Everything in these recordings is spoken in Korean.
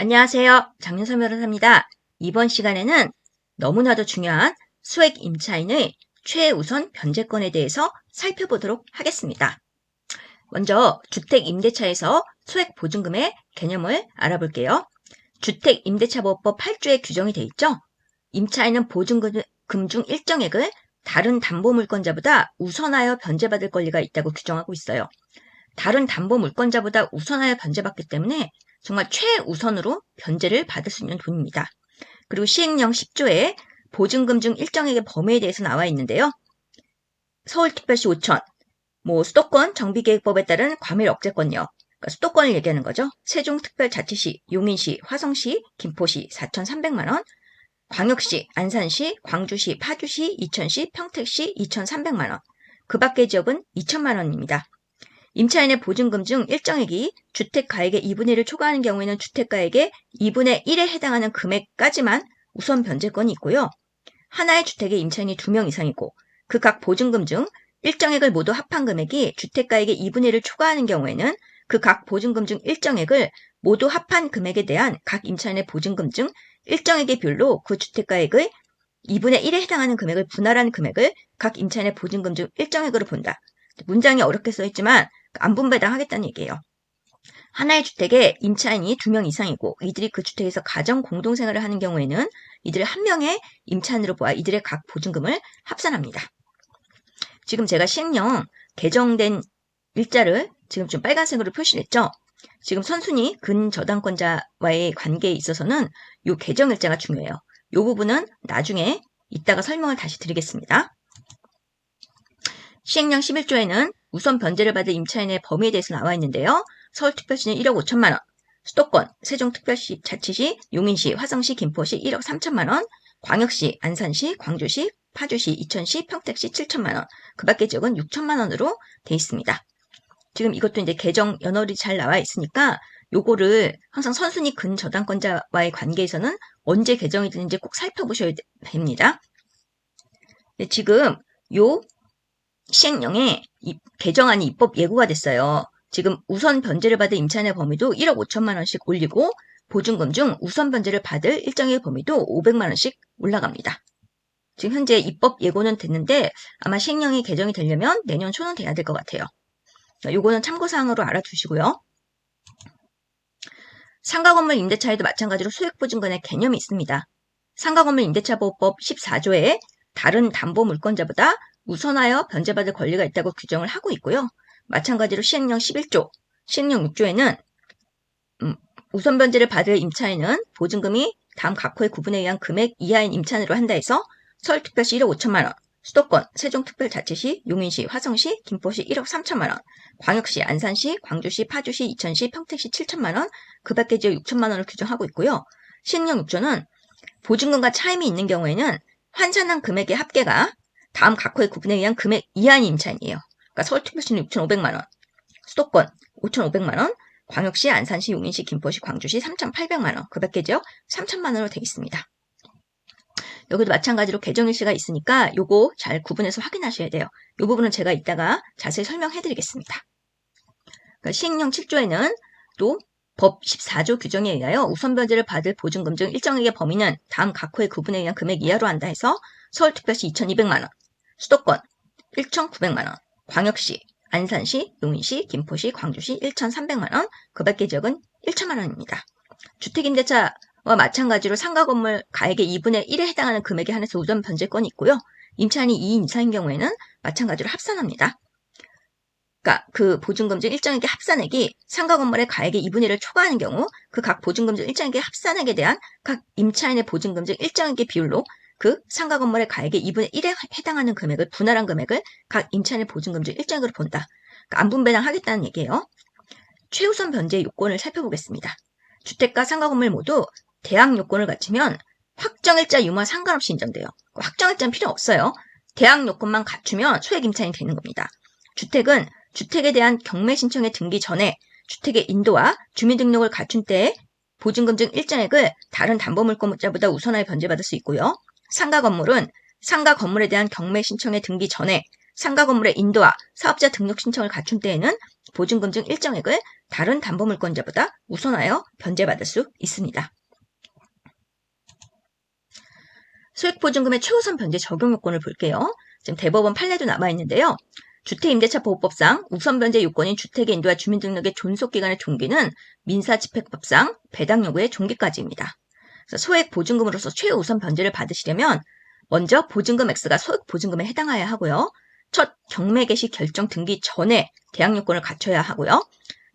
안녕하세요. 장윤선 변호사입니다. 이번 시간에는 너무나도 중요한 소액 임차인의 최우선 변제권에 대해서 살펴보도록 하겠습니다. 먼저 주택임대차에서 소액 보증금의 개념을 알아볼게요. 주택임대차보호법 8조에 규정이 되어 있죠. 임차인은 보증금 중 일정액을 다른 담보물권자보다 우선하여 변제받을 권리가 있다고 규정하고 있어요. 다른 담보물권자보다 우선하여 변제받기 때문에 정말 최우선으로 변제를 받을 수 있는 돈입니다. 그리고 시행령 10조에 보증금 중 일정액의 범위에 대해서 나와 있는데요. 서울특별시 5천, 수도권 정비계획법에 따른 과밀 억제권요. 그러니까 수도권을 얘기하는 거죠. 세종특별자치시, 용인시, 화성시, 김포시 4,300만 원, 광역시, 안산시, 광주시, 파주시, 이천시, 평택시 2,300만 원, 그 밖의 지역은 2천만 원입니다. 임차인의 보증금 중 일정액이 주택가액의 2분의 1을 초과하는 경우에는 주택가액의 2분의 1에 해당하는 금액까지만 우선 변제권이 있고요. 하나의 주택에 임차인이 2명 이상이고 그 각 보증금 중 일정액을 모두 합한 금액이 주택가액의 2분의 1을 초과하는 경우에는 그 각 보증금 중 일정액을 모두 합한 금액에 대한 각 임차인의 보증금 중 일정액의 비율로 그 주택가액의 2분의 1에 해당하는 금액을 분할한 금액을 각 임차인의 보증금 중 일정액으로 본다. 문장이 어렵게 써있지만 안분배당 하겠다는 얘기예요. 하나의 주택에 임차인이 2명 이상이고 이들이 그 주택에서 가정 공동생활을 하는 경우에는 이들 한 명의 임차인으로 보아 이들의 각 보증금을 합산합니다. 지금 제가 시행령 개정된 일자를 지금 좀 빨간색으로 표시했죠. 지금 선순위 근저당권자와의 관계에 있어서는 이 개정 일자가 중요해요. 이 부분은 나중에 이따가 설명을 다시 드리겠습니다. 시행령 11조에는 우선 변제를 받을 임차인의 범위에 대해서 나와 있는데요. 서울특별시는 1억 5천만 원, 수도권, 세종특별시, 자치시, 용인시, 화성시, 김포시 1억 3천만 원, 광역시, 안산시, 광주시, 파주시, 이천시, 평택시 7천만 원, 그 밖의 지역은 6천만 원으로 돼 있습니다. 지금 이것도 이제 개정 연월이 잘 나와 있으니까 요거를 항상 선순위 근저당권자와의 관계에서는 언제 개정이 되는지 꼭 살펴보셔야 됩니다. 네, 지금 요 시행령에 개정안이 입법 예고가 됐어요. 지금 우선 변제를 받을 임차인의 범위도 1억 5천만 원씩 올리고 보증금 중 우선 변제를 받을 일정의 범위도 500만 원씩 올라갑니다. 지금 현재 입법 예고는 됐는데 아마 시행령이 개정이 되려면 내년 초는 돼야 될 것 같아요. 요거는 참고사항으로 알아두시고요. 상가건물 임대차에도 마찬가지로 소액보증금의 개념이 있습니다. 상가건물 임대차보호법 14조에 다른 담보물권자보다 우선하여 변제받을 권리가 있다고 규정을 하고 있고요. 마찬가지로 시행령 11조, 시행령 6조에는 우선 변제를 받을 임차인은 보증금이 다음 각호의 구분에 의한 금액 이하인 임차인으로 한다 해서 서울특별시 1억 5천만 원, 수도권, 세종특별자치시, 용인시, 화성시, 김포시 1억 3천만 원, 광역시, 안산시, 광주시, 파주시, 이천시, 평택시 7천만 원, 그 밖의 지역 6천만 원을 규정하고 있고요. 시행령 6조는 보증금과 차임이 있는 경우에는 환산한 금액의 합계가 다음 각호의 구분에 의한 금액 이하인 임차인이에요. 그러니까 서울특별시는 6,500만 원, 수도권 5,500만 원, 광역시, 안산시, 용인시, 김포시, 광주시 3,800만 원, 그 밖의 지역 3천만 원으로 되어 있습니다. 여기도 마찬가지로 개정일시가 있으니까 요거 잘 구분해서 확인하셔야 돼요. 이 부분은 제가 이따가 자세히 설명해 드리겠습니다. 그러니까 시행령 7조에는 또 법 14조 규정에 의하여 우선 변제를 받을 보증금 중 일정액의 범위는 다음 각호의 구분에 의한 금액 이하로 한다 해서 서울특별시 2,200만 원, 수도권 1,900만 원, 광역시, 안산시, 용인시, 김포시, 광주시 1,300만 원, 그 밖의 지역은 1천만 원입니다. 주택임대차와 마찬가지로 상가건물 가액의 2분의 1에 해당하는 금액에 한해서 우선 변제권이 있고요. 임차인이 2인 이상인 경우에는 마찬가지로 합산합니다. 그러니까 그 보증금 중 일정액의 합산액이 상가건물의 가액의 2분의 1을 초과하는 경우 그 각 보증금 중 일정액의 합산액에 대한 각 임차인의 보증금 중 일정액의 비율로 그 상가건물의 가액의 2분의 1에 해당하는 금액을 분할한 금액을 각 임차인의 보증금 중 일정액으로 본다. 그러니까 안분배당 하겠다는 얘기예요. 최우선 변제 요건을 살펴보겠습니다. 주택과 상가건물 모두 대항 요건을 갖추면 확정일자 유무와 상관없이 인정돼요. 확정일자는 필요 없어요. 대항 요건만 갖추면 소액 임차인이 되는 겁니다. 주택은 주택에 대한 경매 신청의 등기 전에 주택의 인도와 주민등록을 갖춘 때에 보증금 중 일정액을 다른 담보물권자보다 우선하여 변제받을 수 있고요. 상가 건물은 상가 건물에 대한 경매 신청의 등기 전에 상가 건물의 인도와 사업자 등록 신청을 갖춘 때에는 보증금 중 일정액을 다른 담보물권자보다 우선하여 변제받을 수 있습니다. 소액보증금의 최우선 변제 적용 요건을 볼게요. 지금 대법원 판례도 남아있는데요. 주택임대차보호법상 우선 변제 요건인 주택의 인도와 주민등록의 존속기간의 종기는 민사집행법상 배당 요구의 종기까지입니다. 소액보증금으로서 최우선 변제를 받으시려면 먼저 보증금 X가 소액보증금에 해당해야 하고요. 첫 경매 개시 결정 등기 전에 대항 요건을 갖춰야 하고요.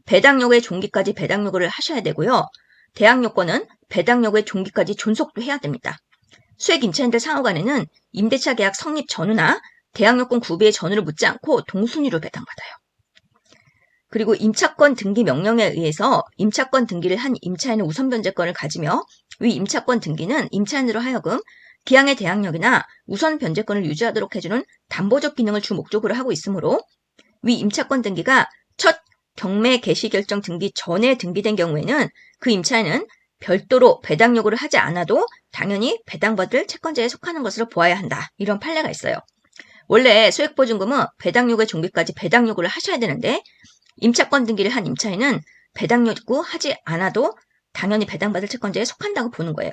배당 요구의 종기까지 배당 요구를 하셔야 되고요. 대항 요건은 배당 요구의 종기까지 존속도 해야 됩니다. 수액 임차인들 상호간에는 임대차 계약 성립 전후나 대항 요건 구비의 전후를 묻지 않고 동순위로 배당받아요. 그리고 임차권 등기 명령에 의해서 임차권 등기를 한 임차인은 우선 변제권을 가지며 위 임차권 등기는 임차인으로 하여금 기항의 대항력이나 우선 변제권을 유지하도록 해주는 담보적 기능을 주 목적으로 하고 있으므로 위 임차권 등기가 첫 경매 개시 결정 등기 전에 등기된 경우에는 그 임차인은 별도로 배당 요구를 하지 않아도 당연히 배당받을 채권자에 속하는 것으로 보아야 한다. 이런 판례가 있어요. 원래 소액보증금은 배당 요구의 종기까지 배당 요구를 하셔야 되는데 임차권 등기를 한 임차인은 배당 요구하지 않아도 당연히 배당받을 채권자에 속한다고 보는 거예요.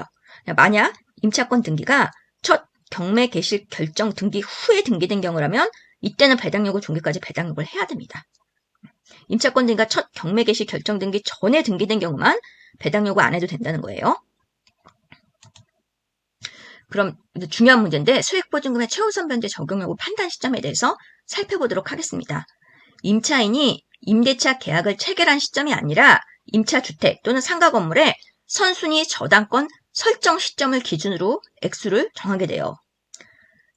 만약 임차권 등기가 첫 경매 개시 결정 등기 후에 등기된 경우라면 이때는 배당 요구 종기까지 배당 요구를 해야 됩니다. 임차권 등기가 첫 경매 개시 결정 등기 전에 등기된 경우만 배당 요구 안 해도 된다는 거예요. 그럼 중요한 문제인데 소액보증금의 최우선 변제 적용 여부 판단 시점에 대해서 살펴보도록 하겠습니다. 임차인이 임대차 계약을 체결한 시점이 아니라 임차주택 또는 상가 건물의 선순위 저당권 설정 시점을 기준으로 액수를 정하게 돼요.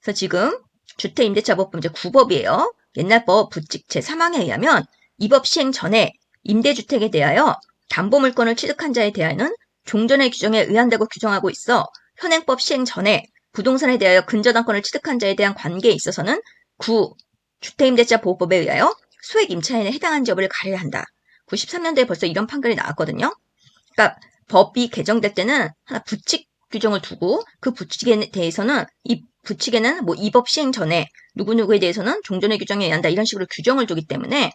그래서 지금 주택임대차보호법 이제 9법이에요. 옛날 법 부칙 제3항에 의하면 이 법 시행 전에 임대주택에 대하여 담보물권을 취득한 자에 대하여는 종전의 규정에 의한다고 규정하고 있어 현행법 시행 전에 부동산에 대하여 근저당권을 취득한 자에 대한 관계에 있어서는 주택임대차보호법에 의하여 소액임차인에 해당하는지 여부를 가려야 한다. 93년도에 벌써 이런 판결이 나왔거든요. 그러니까 법이 개정될 때는 하나 부칙 규정을 두고 그 부칙에 대해서는 이 부칙에는 뭐 이 법 시행 전에 누구누구에 대해서는 종전의 규정에 의한다 이런 식으로 규정을 두기 때문에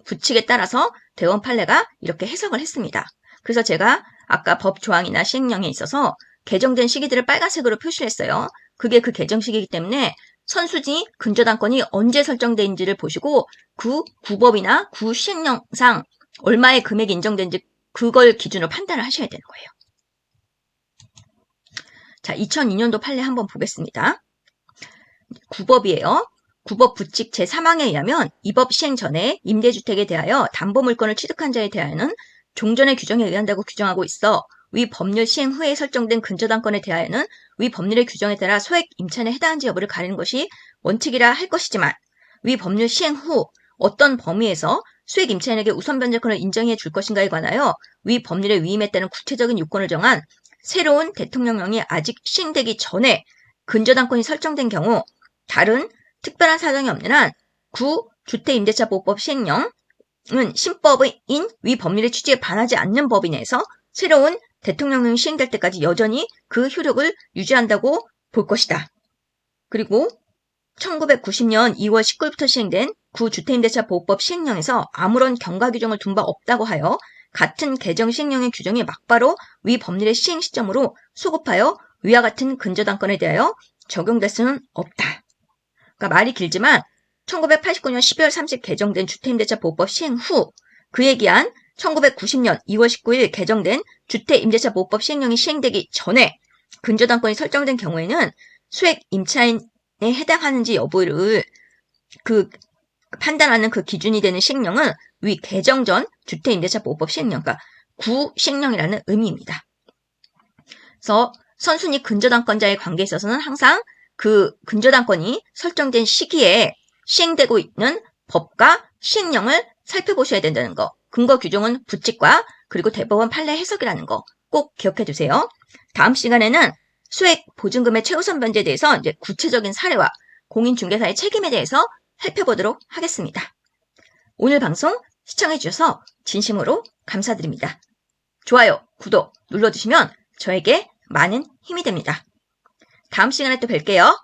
부칙에 따라서 대법원 판례가 이렇게 해석을 했습니다. 그래서 제가 아까 법 조항이나 시행령에 있어서 개정된 시기들을 빨간색으로 표시를 했어요. 그게 그 개정 시기이기 때문에 선수지 근저당권이 언제 설정된지를 보시고 그 구법이나 구 시행령상 얼마의 금액이 인정된지 그걸 기준으로 판단을 하셔야 되는 거예요. 자, 2002년도 판례 한번 보겠습니다. 9법이에요. 9법 부칙 제3항에 의하면 이 법 시행 전에 임대주택에 대하여 담보물권을 취득한 자에 대하여는 종전의 규정에 의한다고 규정하고 있어 위 법률 시행 후에 설정된 근저당권에 대하여는 위 법률의 규정에 따라 소액 임차인에 해당하는지 여부를 가리는 것이 원칙이라 할 것이지만 위 법률 시행 후 어떤 범위에서 소액 임차인에게 우선 변제권을 인정해 줄 것인가에 관하여 위 법률의 위임에 따른 구체적인 요건을 정한 새로운 대통령령이 아직 시행되기 전에 근저당권이 설정된 경우 다른 특별한 사정이 없는 한 주택임대차보호법 시행령은 신법인 위 법률의 취지에 반하지 않는 법이 내에서 새로운 대통령령이 시행될 때까지 여전히 그 효력을 유지한다고 볼 것이다. 그리고 1990년 2월 19일부터 시행된 주택임대차보호법 시행령에서 아무런 경과 규정을 둔 바 없다고 하여 같은 개정 시행령의 규정이 막바로 위 법률의 시행 시점으로 소급하여 위와 같은 근저당권에 대하여 적용될 수는 없다. 그러니까 말이 길지만 1989년 12월 30일 개정된 주택임대차보호법 시행 후 그에 기한 1990년 2월 19일 개정된 주택임대차보호법 시행령이 시행되기 전에 근저당권이 설정된 경우에는 소액 임차인에 해당하는지 여부를 판단하는 그 기준이 되는 시행령은 위 개정 전 주택임대차보호법 시행령, 그러니까 구시행령이라는 의미입니다. 그래서 선순위 근저당권자의 관계에 있어서는 항상 그 근저당권이 설정된 시기에 시행되고 있는 법과 시행령을 살펴보셔야 된다는 거. 근거 규정은 부칙과 그리고 대법원 판례 해석이라는 거 꼭 기억해 두세요. 다음 시간에는 소액 보증금의 최우선 변제에 대해서 이제 구체적인 사례와 공인중개사의 책임에 대해서 살펴보도록 하겠습니다. 오늘 방송 시청해 주셔서 진심으로 감사드립니다. 좋아요, 구독 눌러주시면 저에게 많은 힘이 됩니다. 다음 시간에 또 뵐게요.